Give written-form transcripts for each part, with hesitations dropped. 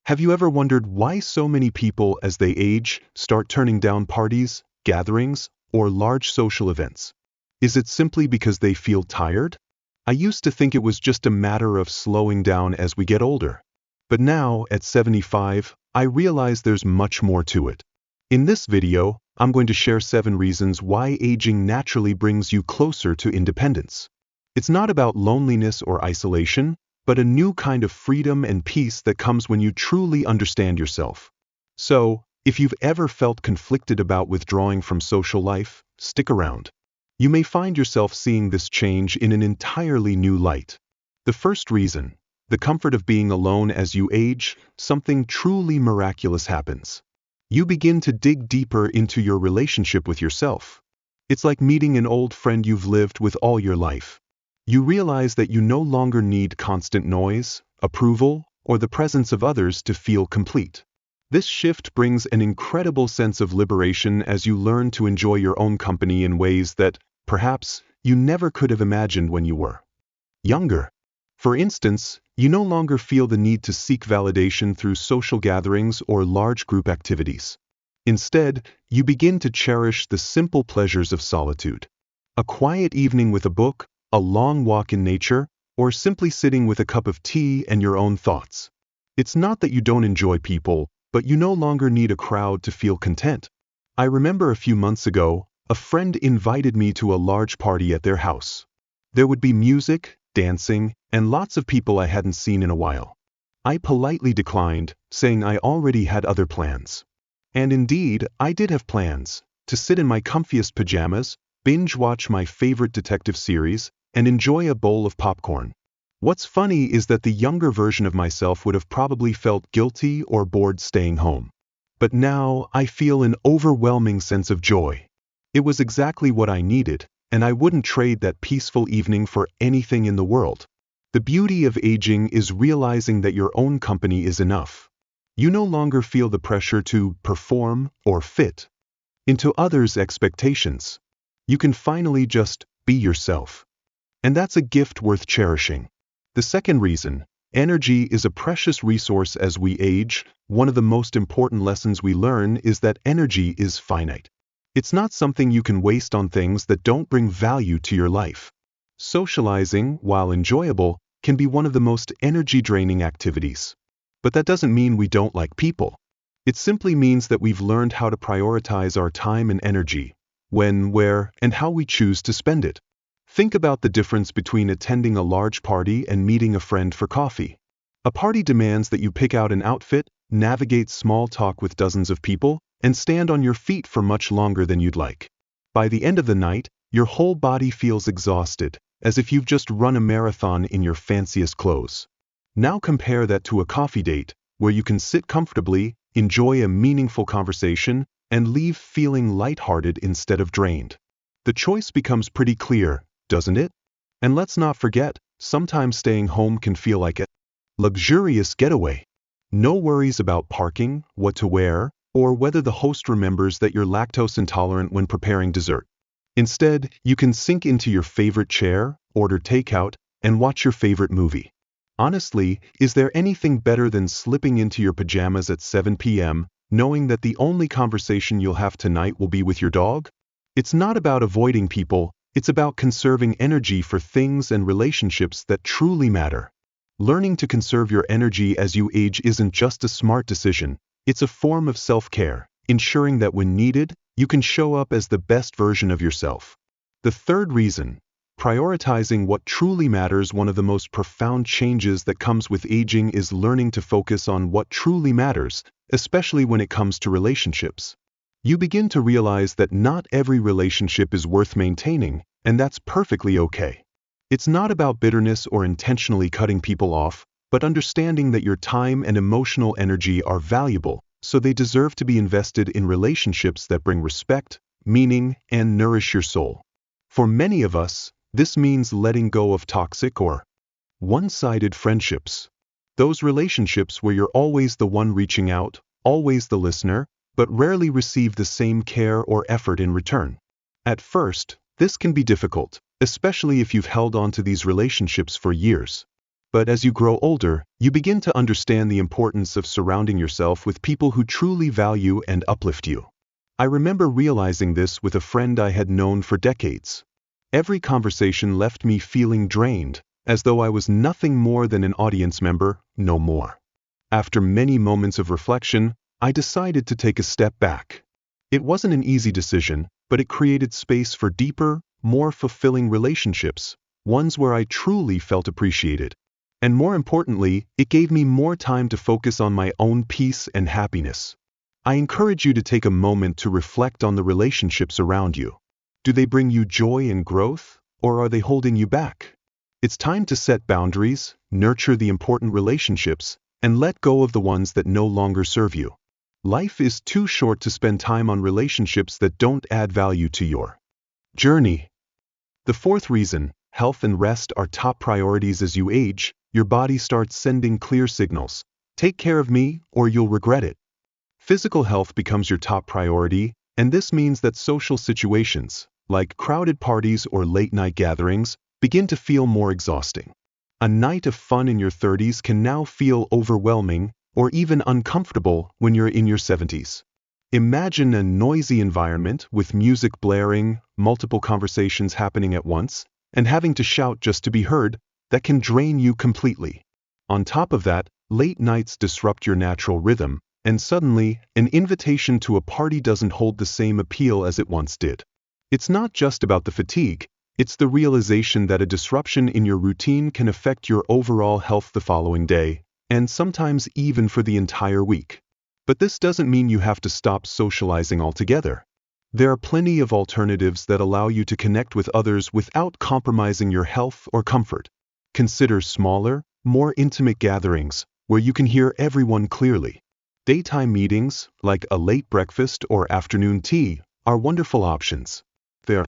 Have you ever wondered why so many people as they age start turning down parties, gatherings, or large social events? Is it simply because they feel tired? I used to think it was just a matter of slowing down as we get older. But now, at 75, I realize there's much more to it. In this video, I'm going to share 7 reasons why aging naturally brings you closer to independence. It's not about loneliness or isolation, but a new kind of freedom and peace that comes when you truly understand yourself. So, if you've ever felt conflicted about withdrawing from social life, stick around. You may find yourself seeing this change in an entirely new light. The first reason, the comfort of being alone as you age, something truly miraculous happens. You begin to dig deeper into your relationship with yourself. It's like meeting an old friend you've lived with all your life. You realize that you no longer need constant noise, approval, or the presence of others to feel complete. This shift brings an incredible sense of liberation as you learn to enjoy your own company in ways that, perhaps, you never could have imagined when you were younger. For instance, you no longer feel the need to seek validation through social gatherings or large group activities. Instead, you begin to cherish the simple pleasures of solitude. A quiet evening with a book, a long walk in nature, or simply sitting with a cup of tea and your own thoughts. It's not that you don't enjoy people, but you no longer need a crowd to feel content. I remember a few months ago, a friend invited me to a large party at their house. There would be music, dancing, and lots of people I hadn't seen in a while. I politely declined, saying I already had other plans. And indeed, I did have plans, to sit in my comfiest pajamas, binge-watch my favorite detective series, and enjoy a bowl of popcorn. What's funny is that the younger version of myself would have probably felt guilty or bored staying home. But now I feel an overwhelming sense of joy. It was exactly what I needed, and I wouldn't trade that peaceful evening for anything in the world. The beauty of aging is realizing that your own company is enough. You no longer feel the pressure to perform or fit into others' expectations. You can finally just be yourself. And that's a gift worth cherishing. The second reason, energy is a precious resource as we age. One of the most important lessons we learn is that energy is finite. It's not something you can waste on things that don't bring value to your life. Socializing, while enjoyable, can be one of the most energy-draining activities. But that doesn't mean we don't like people. It simply means that we've learned how to prioritize our time and energy, when, where, and how we choose to spend it. Think about the difference between attending a large party and meeting a friend for coffee. A party demands that you pick out an outfit, navigate small talk with dozens of people, and stand on your feet for much longer than you'd like. By the end of the night, your whole body feels exhausted, as if you've just run a marathon in your fanciest clothes. Now compare that to a coffee date, where you can sit comfortably, enjoy a meaningful conversation, and leave feeling lighthearted instead of drained. The choice becomes pretty clear, doesn't it? And let's not forget, sometimes staying home can feel like a luxurious getaway. No worries about parking, what to wear, or whether the host remembers that you're lactose intolerant when preparing dessert. Instead, you can sink into your favorite chair, order takeout, and watch your favorite movie. Honestly, is there anything better than slipping into your pajamas at 7 p.m., knowing that the only conversation you'll have tonight will be with your dog? It's not about avoiding people, it's about conserving energy for things and relationships that truly matter. Learning to conserve your energy as you age isn't just a smart decision, it's a form of self-care, ensuring that when needed, you can show up as the best version of yourself. The third reason, prioritizing what truly matters. One of the most profound changes that comes with aging is learning to focus on what truly matters, especially when it comes to relationships. You begin to realize that not every relationship is worth maintaining, and that's perfectly okay. It's not about bitterness or intentionally cutting people off, but understanding that your time and emotional energy are valuable, so they deserve to be invested in relationships that bring respect, meaning, and nourish your soul. For many of us, this means letting go of toxic or one-sided friendships. Those relationships where you're always the one reaching out, always the listener, but rarely receive the same care or effort in return. At first, this can be difficult, especially if you've held on to these relationships for years. But as you grow older, you begin to understand the importance of surrounding yourself with people who truly value and uplift you. I remember realizing this with a friend I had known for decades. Every conversation left me feeling drained, as though I was nothing more than an audience member, no more. After many moments of reflection, I decided to take a step back. It wasn't an easy decision, but it created space for deeper, more fulfilling relationships, ones where I truly felt appreciated. And more importantly, it gave me more time to focus on my own peace and happiness. I encourage you to take a moment to reflect on the relationships around you. Do they bring you joy and growth, or are they holding you back? It's time to set boundaries, nurture the important relationships, and let go of the ones that no longer serve you. Life is too short to spend time on relationships that don't add value to your journey. The fourth reason, health and rest are top priorities as you age. Your body starts sending clear signals. Take care of me, or you'll regret it. Physical health becomes your top priority, and this means that social situations, like crowded parties or late-night gatherings, begin to feel more exhausting. A night of fun in your 30s can now feel overwhelming or even uncomfortable when you're in your 70s. Imagine a noisy environment with music blaring, multiple conversations happening at once, and having to shout just to be heard. That can drain you completely. On top of that, late nights disrupt your natural rhythm, and suddenly, an invitation to a party doesn't hold the same appeal as it once did. It's not just about the fatigue, it's the realization that a disruption in your routine can affect your overall health the following day, and sometimes even for the entire week. But this doesn't mean you have to stop socializing altogether. There are plenty of alternatives that allow you to connect with others without compromising your health or comfort. Consider smaller, more intimate gatherings, where you can hear everyone clearly. Daytime meetings, like a late breakfast or afternoon tea, are wonderful options. They're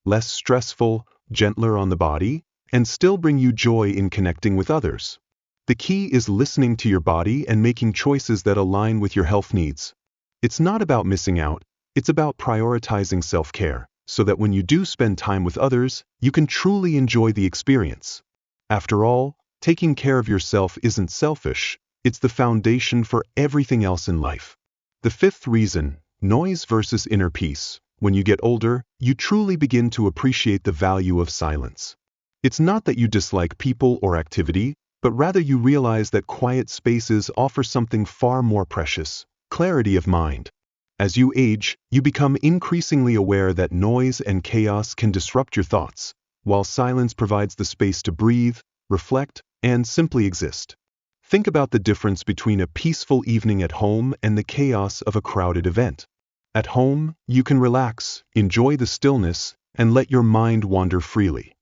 less stressful, gentler on the body, and still bring you joy in connecting with others. The key is listening to your body and making choices that align with your health needs. It's not about missing out, it's about prioritizing self-care, so that when you do spend time with others, you can truly enjoy the experience. After all, taking care of yourself isn't selfish, it's the foundation for everything else in life. The fifth reason, noise versus inner peace. When you get older, you truly begin to appreciate the value of silence. It's not that you dislike people or activity, but rather you realize that quiet spaces offer something far more precious, clarity of mind. As you age, you become increasingly aware that noise and chaos can disrupt your thoughts, while silence provides the space to breathe, reflect, and simply exist. Think about the difference between a peaceful evening at home and the chaos of a crowded event. At home, you can relax, enjoy the stillness, and let your mind wander freely.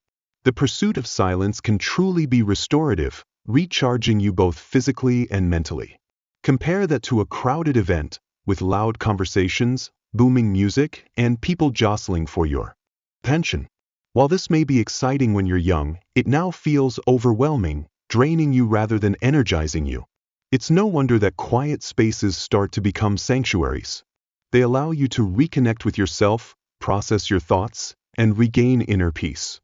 The pursuit of silence can truly be restorative, recharging you both physically and mentally. Compare that to a crowded event, with loud conversations, booming music, and people jostling for your attention. While this may be exciting when you're young, it now feels overwhelming, draining you rather than energizing you. It's no wonder that quiet spaces start to become sanctuaries. They allow you to reconnect with yourself, process your thoughts, and regain inner peace.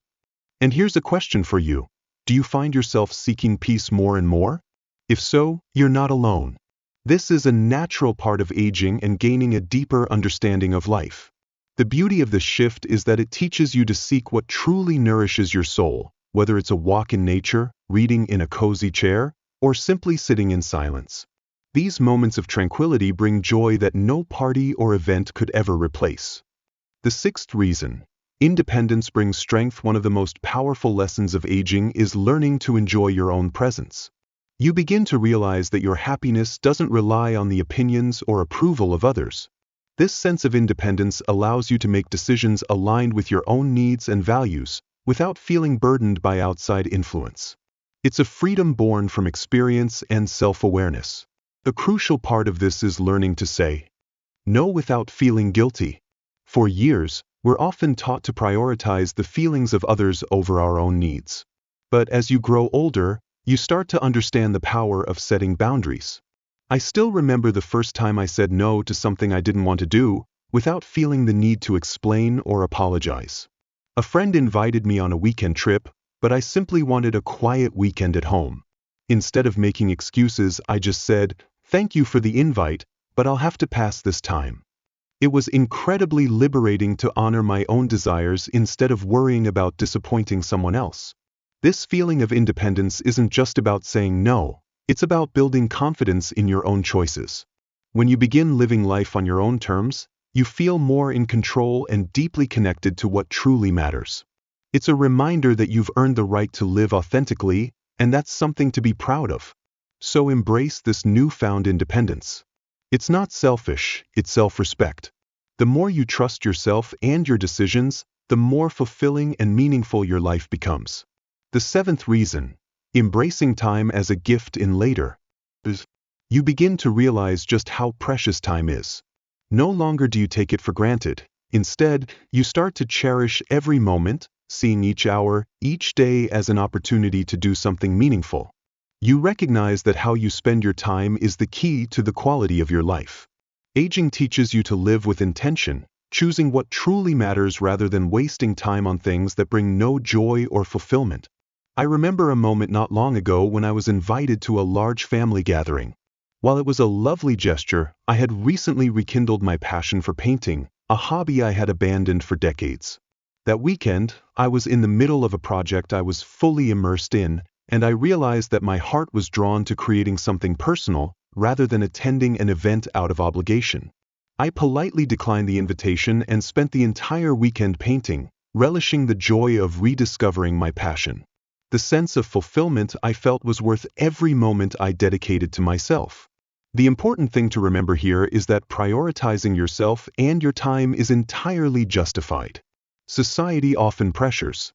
And here's a question for you. Do you find yourself seeking peace more and more? If so, you're not alone. This is a natural part of aging and gaining a deeper understanding of life. The beauty of this shift is that it teaches you to seek what truly nourishes your soul, whether it's a walk in nature, reading in a cozy chair, or simply sitting in silence. These moments of tranquility bring joy that no party or event could ever replace. The sixth reason, independence brings strength. One of the most powerful lessons of aging is learning to enjoy your own presence. You begin to realize that your happiness doesn't rely on the opinions or approval of others. This sense of independence allows you to make decisions aligned with your own needs and values, without feeling burdened by outside influence. It's a freedom born from experience and self-awareness. A crucial part of this is learning to say no without feeling guilty. For years, we're often taught to prioritize the feelings of others over our own needs. But as you grow older, you start to understand the power of setting boundaries. I still remember the first time I said no to something I didn't want to do, without feeling the need to explain or apologize. A friend invited me on a weekend trip, but I simply wanted a quiet weekend at home. Instead of making excuses, I just said, "Thank you for the invite, but I'll have to pass this time." It was incredibly liberating to honor my own desires instead of worrying about disappointing someone else. This feeling of independence isn't just about saying no, it's about building confidence in your own choices. When you begin living life on your own terms, you feel more in control and deeply connected to what truly matters. It's a reminder that you've earned the right to live authentically, and that's something to be proud of. So embrace this newfound independence. It's not selfish, it's self-respect. The more you trust yourself and your decisions, the more fulfilling and meaningful your life becomes. The seventh reason, embracing time as a gift in later. You begin to realize just how precious time is. No longer do you take it for granted. Instead, you start to cherish every moment, seeing each hour, each day as an opportunity to do something meaningful. You recognize that how you spend your time is the key to the quality of your life. Aging teaches you to live with intention, choosing what truly matters rather than wasting time on things that bring no joy or fulfillment. I remember a moment not long ago when I was invited to a large family gathering. While it was a lovely gesture, I had recently rekindled my passion for painting, a hobby I had abandoned for decades. That weekend, I was in the middle of a project I was fully immersed in, and I realized that my heart was drawn to creating something personal, rather than attending an event out of obligation. I politely declined the invitation and spent the entire weekend painting, relishing the joy of rediscovering my passion. The sense of fulfillment I felt was worth every moment I dedicated to myself. The important thing to remember here is that prioritizing yourself and your time is entirely justified. Society often pressures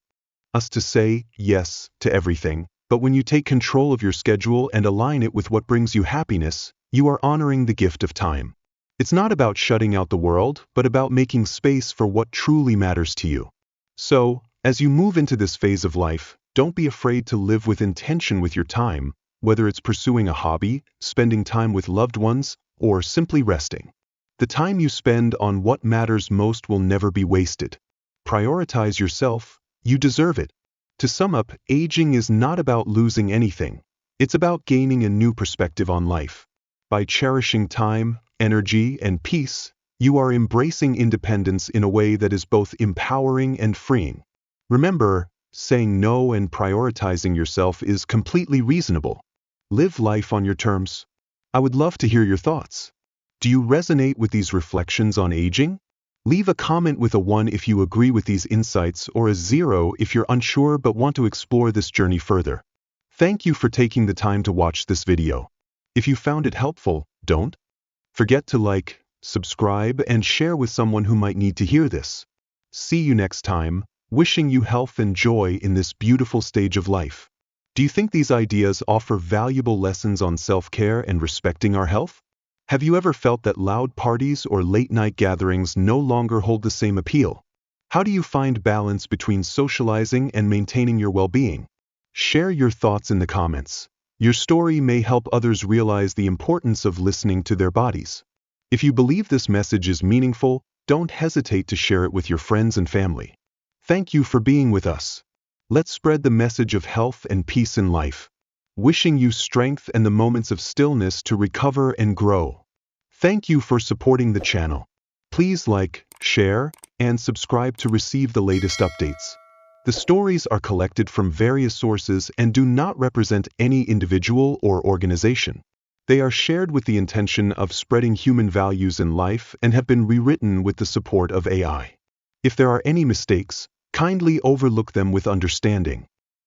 us to say yes to everything, but when you take control of your schedule and align it with what brings you happiness, you are honoring the gift of time. It's not about shutting out the world, but about making space for what truly matters to you. So, as you move into this phase of life, don't be afraid to live with intention with your time, whether it's pursuing a hobby, spending time with loved ones, or simply resting. The time you spend on what matters most will never be wasted. Prioritize yourself, you deserve it. To sum up, aging is not about losing anything. It's about gaining a new perspective on life. By cherishing time, energy, and peace, you are embracing independence in a way that is both empowering and freeing. Remember, saying no and prioritizing yourself is completely reasonable. Live life on your terms. I would love to hear your thoughts. Do you resonate with these reflections on aging? Leave a comment with a 1 if you agree with these insights or a 0 if you're unsure but want to explore this journey further. Thank you for taking the time to watch this video. If you found it helpful, don't forget to like, subscribe, and share with someone who might need to hear this. See you next time, wishing you health and joy in this beautiful stage of life. Do you think these ideas offer valuable lessons on self-care and respecting our health? Have you ever felt that loud parties or late-night gatherings no longer hold the same appeal? How do you find balance between socializing and maintaining your well-being? Share your thoughts in the comments. Your story may help others realize the importance of listening to their bodies. If you believe this message is meaningful, don't hesitate to share it with your friends and family. Thank you for being with us. Let's spread the message of health and peace in life. Wishing you strength and the moments of stillness to recover and grow. Thank you for supporting the channel. Please like, share, and subscribe to receive the latest updates. The stories are collected from various sources and do not represent any individual or organization. They are shared with the intention of spreading human values in life and have been rewritten with the support of AI. If there are any mistakes, kindly overlook them with understanding.